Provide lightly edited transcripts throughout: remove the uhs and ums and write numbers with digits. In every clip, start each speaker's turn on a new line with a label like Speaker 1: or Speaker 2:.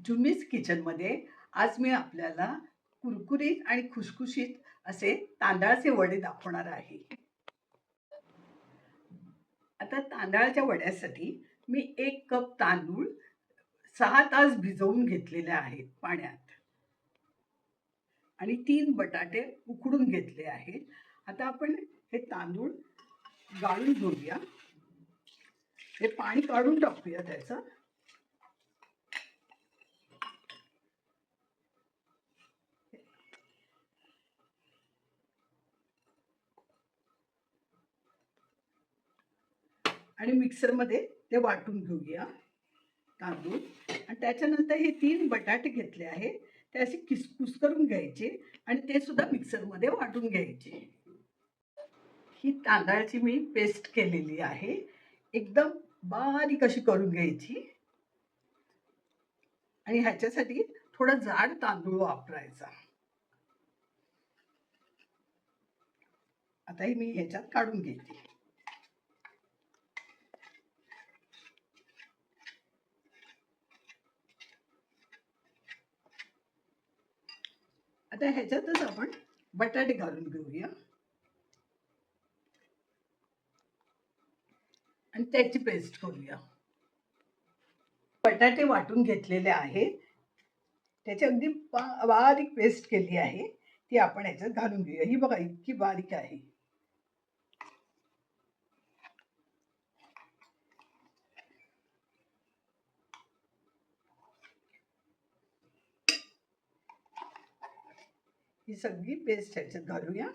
Speaker 1: जुमीज किचनमध्ये आज मी आपल्याला कुरकुरीत आणि खुसखुशीत असे तांदळाचे वडे दाखवणार आहे. आता तांदळाच्या वड्यासाठी मी 1 कप तांदूळ 6 तास भिजवून घेतलेले आहेत पाण्यात आणि 3 बटाटे उकडून घेतले आहेत. आता आपण हे तांदूळ गाळून घेऊया. हे पाणी काढून टाकूया त्याचं. आणि मिक्सरमध्ये ते वाटून घेऊया तांदूळ. आणि त्याच्यानंतर हे 3 बटाटे घेतले आहे, ते असे किसकुस करून घ्यायचे आणि ते सुद्धा मिक्सरमध्ये वाटून घ्यायचे. ही तांदळाची मी पेस्ट केलेली आहे, एकदम बारीक अशी करून घ्यायची. आणि ह्याच्यासाठी थोडा जाड तांदूळ वापरायचा. आता हे मी ह्याच्यात काढून घेते. आता ह्याच्यातच आपण बटाटे घालून घेऊया आणि त्याची पेस्ट करूया. बटाटे वाटून घेतलेले आहे, त्याची अगदी बारीक पेस्ट केली आहे, ती आपण ह्याच्यात घालून घेऊया. ही बघा इतकी बारीक आहे. ही सगळी पेस्ट ह्याच्यात घालूया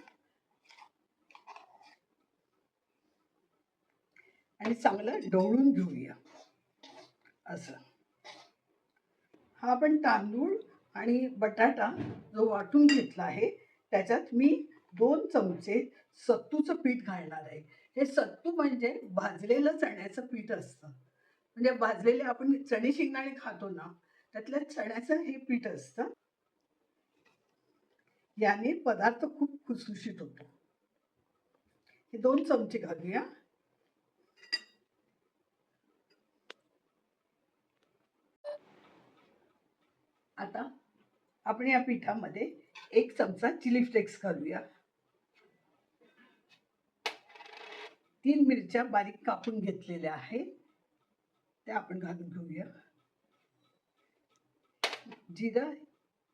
Speaker 1: आणि चांगलं ढवळून घेऊया. असं हा आपण तांदूळ आणि बटाटा जो वाटून घेतला आहे, त्याच्यात मी 2 चमचे सत्तूचं पीठ घालणार आहे. हे सत्तू म्हणजे भाजलेलं चण्याचं पीठ असतं. म्हणजे भाजलेले आपण चणे शेंगदाणे खातो ना, त्यातल्या चण्याचं हे पीठ असतं. याने पदार्थ खूप खुसखुशीत होतो. हे 2 चमचे घालूया. आता आपण या पिठामध्ये 1 चमचा चिली फ्लेक्स घालूया. 3 मिरच्या बारीक कापून घेतलेल्या आहेत, त्या आपण घालून घेऊया. जिरं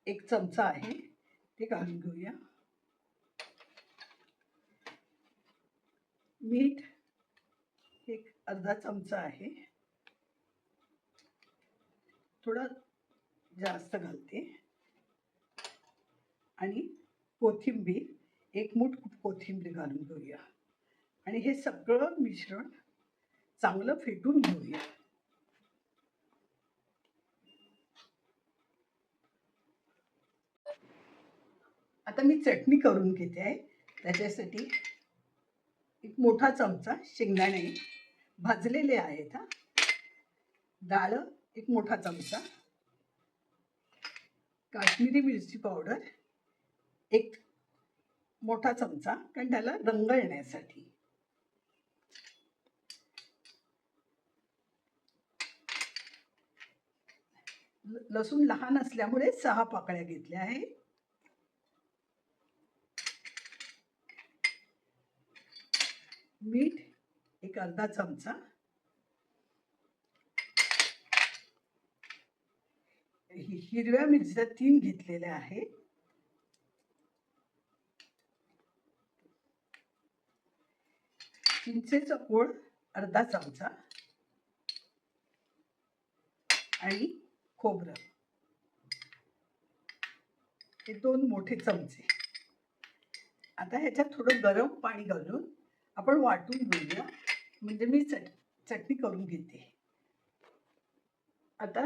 Speaker 1: 1 चमचा आहे, ते घालून घेऊया. मीठ 1 अर्धा चमचा आहे, थोडा जास्त घालते. आणि कोथिंबीर 1 मूठ कोथिंबीर घालून घेऊया आणि हे सगळं मिश्रण चांगलं फेटून घेऊया. आता मी चटणी करून घेते आहे. त्याच्यासाठी 1 मोठा चमचा शेंगदाणे भाजलेले आहेत. डाळ 1 मोठा चमचा, काश्मीरी मिरची पावडर 1 मोठा चमचा, कारण त्याला रंग येण्यासाठी. लसूण लहान असल्यामुळे 6 पाकळ्या घेतल्या आहे. मीठ 1 अर्धा चमचा, हिरव्या मिरच्या 3 घेतलेल्या आहेत. चिंचेचा कोळ अर्धा चमचा आणि खोबरं हे 2 मोठे चमचे. आता ह्याच्यात थोडं गरम पाणी घालून आपण वाटून घेऊया. म्हणजे मी चटणी करून घेते. आता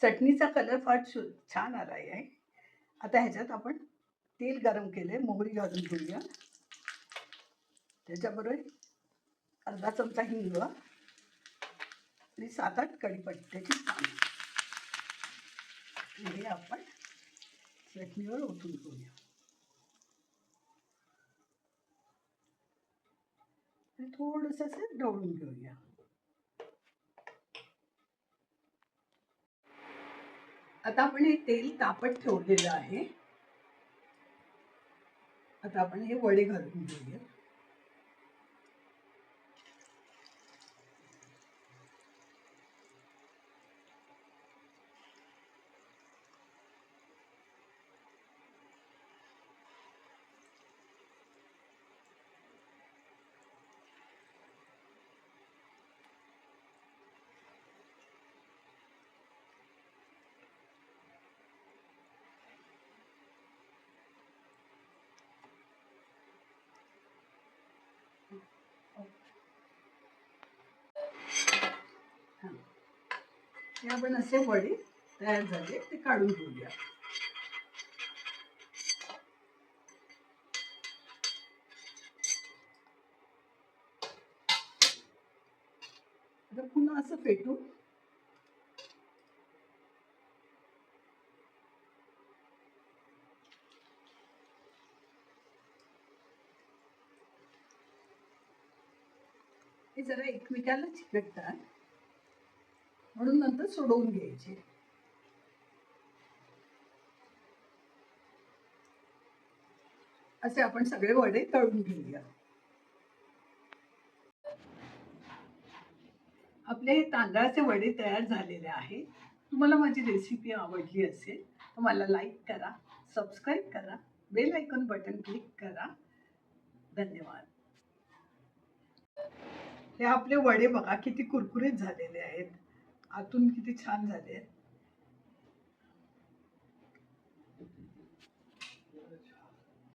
Speaker 1: चटणीचा कलर फार छान आला आहे. आता ह्याच्यात आपण तेल गरम केले, मोहरी घालून घेऊया. त्याच्याबरोबर अर्धा चमचा हिंग आणि 7-8 कढीपत्त्याची पाने हे आपण चटणीवर ओतून घेऊया. आणि थोडंसं असं ढवळून घेऊया. आता आपण हे तेल तापत ठेवलेलं आहे. आता आपण हे वडे घालून घेऊया. हां. हे आपण असे वडे तयार झाले ते काढून घेऊया. आता पुन्हा असं फेटून हे जरा एकमेकाला चिकटतात, म्हणून नंतर सोडवून घ्यायचे. असे आपण सगळे वडे तळून घेऊया. आपले हे तांदळाचे वडे तयार झालेले आहेत. तुम्हाला माझी रेसिपी आवडली असेल तर मला लाईक करा, सबस्क्राईब करा, बेल आयकॉन बटन क्लिक करा. धन्यवाद. हे आपले वडे बघा किती कुरकुरीत झालेले आहेत, आतून किती छान झाले आहेत.